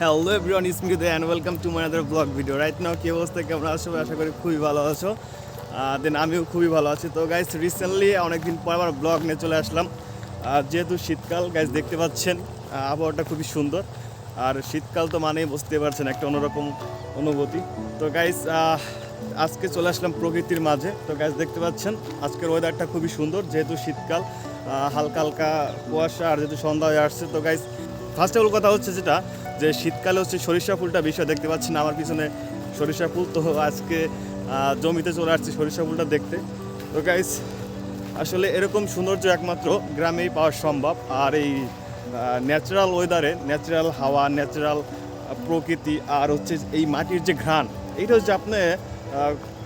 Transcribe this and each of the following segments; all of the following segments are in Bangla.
Hello everyone, it's me and welcome to my other blog video. Right now কি অবস্থা, কেমন আছো? আশা করি খুবই ভালো আছো। দেন আমিও খুবই ভালো আছি। তো গাইস, রিসেন্টলি অনেকদিন পর আবার ব্লগ নিয়ে চলে আসলাম। যেহেতু শীতকাল, গাইস দেখতে পাচ্ছেন আবহাওয়াটা খুবই সুন্দর। আর শীতকাল তো মানেই বুঝতে পারছেন একটা অন্যরকম অনুভূতি। তো গাইস, আজকে চলে আসলাম প্রকৃতির মাঝে। তো গাইস দেখতে পাচ্ছেন আজকের ওয়েদারটা খুবই সুন্দর, যেহেতু শীতকাল, হালকা হালকা কুয়াশা, আর যেহেতু সন্ধ্যা হয়ে আসছে। তো গাইস, ফার্স্ট অফ অল কথা হচ্ছে যেটা, যে শীতকালে হচ্ছে সরিষা ফুলটা বিষয় দেখতে পাচ্ছেন আমার পিছনে সরিষা ফুল। তো আজকে জমিতে চলে আসছি সরিষা ফুলটা দেখতে। তো গাইস, আসলে এরকম সৌন্দর্য একমাত্র গ্রামেই পাওয়া সম্ভব। আর এই ন্যাচারাল ওয়েদারে, ন্যাচারাল হাওয়া, ন্যাচারাল প্রকৃতি, আর হচ্ছে এই মাটির যে ঘ্রাণ, এইটা হচ্ছে আপনি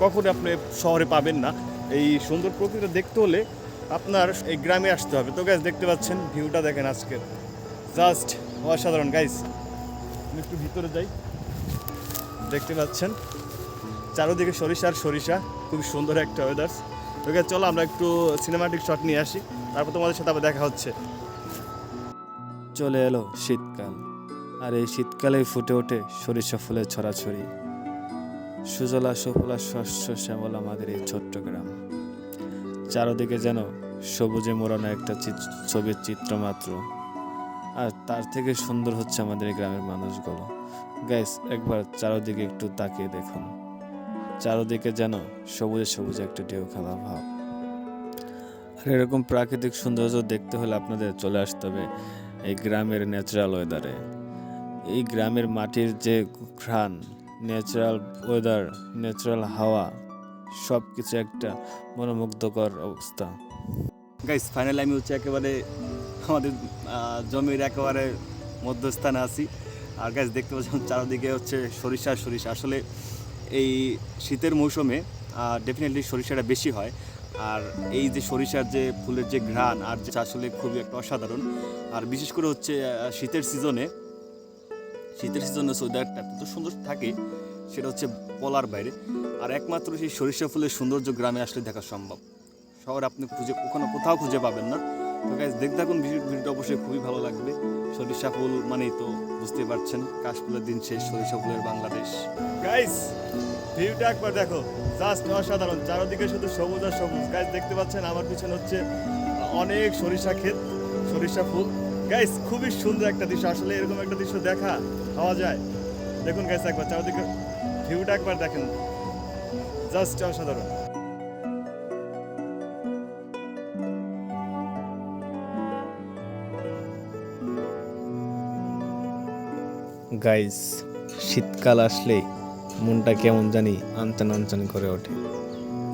কখনো আপনি শহরে পাবেন না। এই সুন্দর প্রকৃতি দেখতে হলে আপনার এই গ্রামে আসতে হবে। তো গাইস দেখতে পাচ্ছেন ভিউটা দেখেন আজকের, জাস্ট অসাধারণ। গাইস আমি একটু ভিতরে যাই, দেখতে পাচ্ছেন চারোদিকে সরিষা আর সরিষা, খুব সুন্দর একটা ওয়েদার। তো গাইস চলো আমরা একটু সিনেমাটিক শট নিয়ে আসি, তারপর তোমাদের সাথে আবার দেখা হচ্ছে। চলে এলো শীতকাল, আর এই শীতকালেই ফুটে ওঠে সরিষা ফুলের ছড়াছড়ি। সুজলা সুফলা শস্য শ্যামল আমাদের এই ছোট্ট গ্রাম। চারদিকে যেন সবুজে মোড়ানো একটা ছবির চিত্র মাত্র। আর তার থেকে সুন্দর হচ্ছে আমাদের এই গ্রামের মানুষগুলো। গাইস, একবার চারদিকে একটু তাকিয়ে দেখুন, চারদিকে যেন সবুজে সবুজে একটা ঢেউ খেলা ভাব। আর এরকম প্রাকৃতিক সৌন্দর্য দেখতে হলে আপনাদের চলে আসতে হবে এই গ্রামের ন্যাচারাল ওয়েদারে। এই গ্রামের মাটির যে ঘ্রাণ, ন্যাচারাল ওয়েদার, ন্যাচারাল হাওয়া, সব কিছু একটা মনোমুগ্ধকর অবস্থা। গাইস ফাইনালি আমি হচ্ছে একেবারে আমাদের জমির একেবারে মধ্যস্থানে আছি। আর গাইস দেখতে পাচ্ছেন চারদিকে হচ্ছে সরিষা সরিষা। আসলে এই শীতের মৌসুমে ডেফিনেটলি সরিষাটা বেশি হয়। আর এই যে সরিষার যে ফুলের যে ঘ্রাণ, আর যে আসলে খুবই একটা অসাধারণ। আর বিশেষ করে হচ্ছে শীতের সিজনে ওয়েদারটা এত সুন্দর থাকে, সেটা হচ্ছে বলার বাইরে। আর একমাত্র সেই সরিষা ফুলের সৌন্দর্য গ্রামে আসলে দেখা সম্ভব, শহরে আপনি কোথাও খুঁজে পাবেন না। তো গাইস দেখতে থাকুন, ভিডিওটা অবশ্যই খুবই ভালো লাগবে। সরিষা ফুল মানেই তো বুঝতে পারছেন, কাশফুলের দিন শেষ, সরিষা ফুলের বাংলাদেশ। গাইস ভিউটা একবার দেখো, জাস্ট অসাধারণ। চারদিকে শুধু সবুজ আর সবুজ। গাইস দেখতে পাচ্ছেন আমার পিছনে হচ্ছে অনেক সরিষা ক্ষেত, সরিষা ফুল। গাইস খুবই সুন্দর একটা দৃশ্য, আসলে এরকম একটা দৃশ্য দেখা পাওয়া যায়। দেখুন গাইস একবার চারদিকে ভিউটা একবার দেখেন, জাস্ট অসাধারণ। গাইস, শীতকাল আসলেই মনটা কেমন জানি আনচান আনচান করে ওঠে।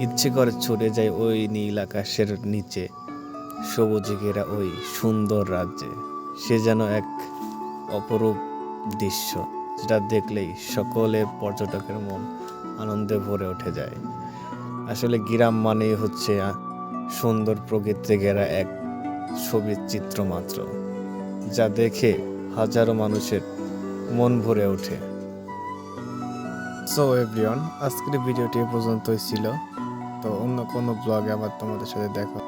ইচ্ছে করে ছুটে যায় ওই নীল আকাশের নিচে, সবুজে ঘেরা ওই সুন্দর রাজ্যে। সে যেন এক অপরূপ দৃশ্য, যেটা দেখলেই সকলে পর্যটকের মন আনন্দে ভরে উঠে যায়। আসলে গ্রাম মানেই হচ্ছে সুন্দর প্রকৃতিতে ঘেরা এক ছবির চিত্র মাত্র, যা দেখে হাজারো মানুষের মন ভরে ওঠে। সো এভরিওয়ান, আজকের ভিডিওটি এ পর্যন্তই ছিল। তো অন্য কোনো ব্লগে আবার তোমাদের সাথে দেখা